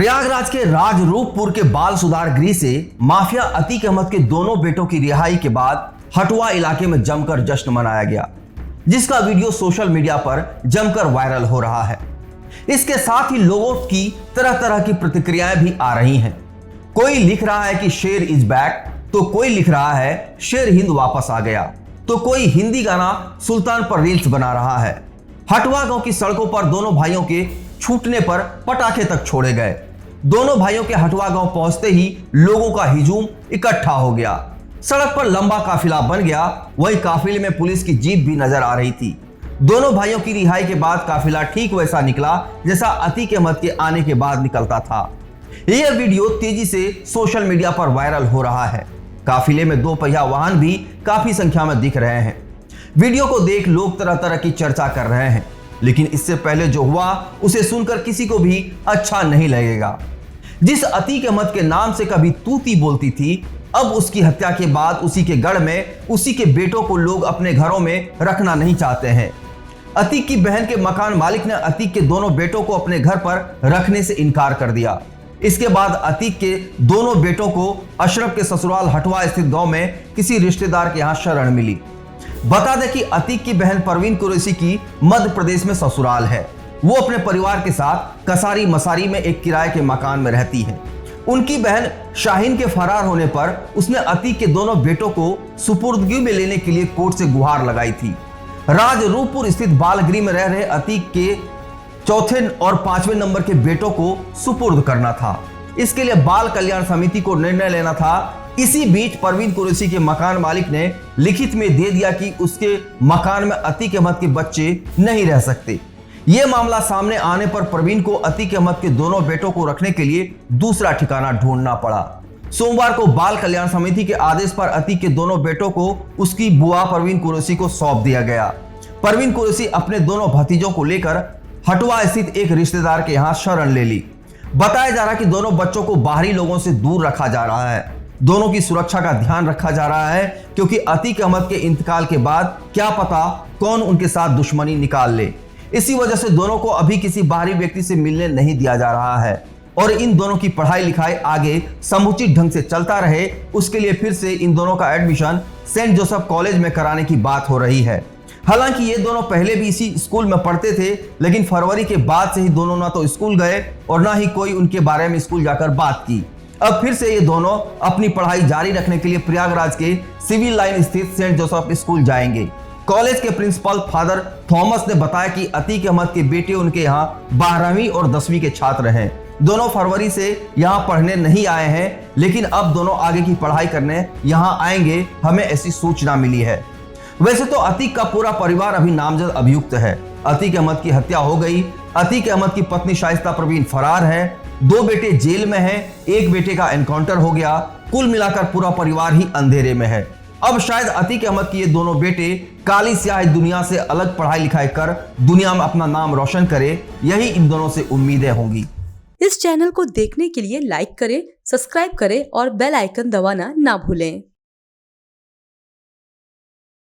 प्रयागराज के राजरूपपुर के बाल सुधार गृह से माफिया अतीक अहमद के दोनों बेटों की रिहाई के बाद हटवा इलाके में जमकर जश्न मनाया गया, जिसका वीडियो सोशल मीडिया पर जमकर वायरल हो रहा है। इसके साथ ही लोगों की तरह तरह की प्रतिक्रियाएं भी आ रही हैं। कोई लिख रहा है कि शेर इज बैक, तो कोई लिख रहा है शेर हिंद वापस आ गया, तो कोई हिंदी गाना सुल्तान पर रील्स बना रहा है। हटवा गांव की सड़कों पर दोनों भाइयों के छूटने पर पटाखे तक छोड़े गए। दोनों भाइयों के हटवा गांव पहुंचते ही लोगों का हिजूम इकट्ठा हो गया। सड़क पर लंबा काफिला बन गया। वहीं काफिले में पुलिस की जीप भी नजर आ रही थी। दोनों भाइयों की रिहाई के बाद काफिला ठीक वैसा निकला जैसा अतीक अहमद के आने के बाद निकलता था। यह वीडियो तेजी से सोशल मीडिया पर वायरल हो रहा है। काफिले में दो पहिया वाहन भी काफी संख्या में दिख रहे हैं। वीडियो को देख लोग तरह तरह की चर्चा कर रहे हैं, लेकिन इससे पहले जो हुआ उसे सुनकर किसी को भी अच्छा नहीं लगेगा। जिस अतीक अहमद के नाम से कभी तूती बोलती थी, अब उसकी हत्या के बाद उसी के गढ़ में उसी के बेटों को लोग अपने घरों में रखना नहीं चाहते हैं। अतीक की बहन के मकान मालिक ने अतीक के दोनों बेटों को अपने घर पर रखने से इनकार कर दिया। इसके बाद अतीक के दोनों बेटों को अशरफ के ससुराल हटवा स्थित गांव में किसी रिश्तेदार के यहां शरण मिली। बता दें कि अतीक की बहन परवीन कुरैशी की मध्य प्रदेश में ससुराल है। वो अपने परिवार के साथ कसारी मसारी में एक किराए के मकान में रहती है। उनकी बहन शाहीन के फरार होने पर उसने अतीक के दोनों बेटों को सुपुर्दगी में लेने के लिए कोर्ट से गुहार लगाई थी। राजरूपपुर स्थित बाल गृह में रह रहे अतीक के चौथे और पांचवें नंबर के बेटों को सुपुर्द करना था। इसके लिए बाल कल्याण समिति को निर्णय लेना था। इसी बीच परवीन कुरैशी के मकान मालिक ने लिखित में दे दिया कि उसके मकान में अतीक अहमद के बच्चे नहीं रह सकते। यह मामला सामने आने पर परवीन को अतीक अहमद के दोनों बेटों को रखने के लिए दूसरा ठिकाना ढूंढना पड़ा। सोमवार को बाल कल्याण समिति के आदेश पर अतीक के दोनों बेटों को उसकी बुआ परवीन कुरैशी को सौंप दिया गया। परवीन कुरैशी अपने दोनों भतीजों को लेकर हटवा स्थित एक रिश्तेदार के यहां शरण ले ली। बताया जा रहा है कि दोनों बच्चों को बाहरी लोगों से दूर रखा जा रहा है। दोनों की सुरक्षा का ध्यान रखा जा रहा है, क्योंकि अतीक अहमद के इंतकाल के बाद क्या पता कौन उनके साथ दुश्मनी निकाल ले। इसी वजह से दोनों को अभी किसी बाहरी व्यक्ति से मिलने नहीं दिया जा रहा है और इन दोनों की पढ़ाई लिखाई आगे समुचित ढंग से चलता रहे, उसके लिए फिर से इन दोनों का एडमिशन सेंट जोसेफ कॉलेज में कराने की बात हो रही है। हालांकि ये दोनों पहले भी इसी स्कूल में पढ़ते थे, लेकिन फरवरी के बाद से ही दोनों ना तो स्कूल गए और ना ही कोई उनके बारे में स्कूल जाकर बात की। अब फिर से ये दोनों अपनी पढ़ाई जारी रखने के लिए प्रयागराज के सिविल लाइन स्थित सेंट जोसेफ स्कूल जाएंगे। कॉलेज के प्रिंसिपल फादर थॉमस ने बताया कि अतीक अहमद के बेटे उनके यहाँ 12वीं और 10वीं के छात्र हैं। दोनों फरवरी से यहाँ पढ़ने नहीं आए हैं, लेकिन अब दोनों आगे की पढ़ाई करने यहाँ आएंगे, हमें ऐसी सूचना मिली है। वैसे तो अतीक का पूरा परिवार अभी नामजद अभियुक्त है। अतीक अहमद की हत्या हो गई। अतीक अहमद की पत्नी शाइस्ता परवीन फरार है। 2 बेटे जेल में हैं, 1 बेटे का एनकाउंटर हो गया। कुल मिलाकर पूरा परिवार ही अंधेरे में है। अब शायद अतीक अहमद के ये दोनों बेटे काली स्याही दुनिया से अलग पढ़ाई लिखाई कर दुनिया में अपना नाम रोशन करे, यही इन दोनों से उम्मीदें होंगी। इस चैनल को देखने के लिए लाइक करें, सब्सक्राइब करें और बेल आइकन दबाना ना भूलें।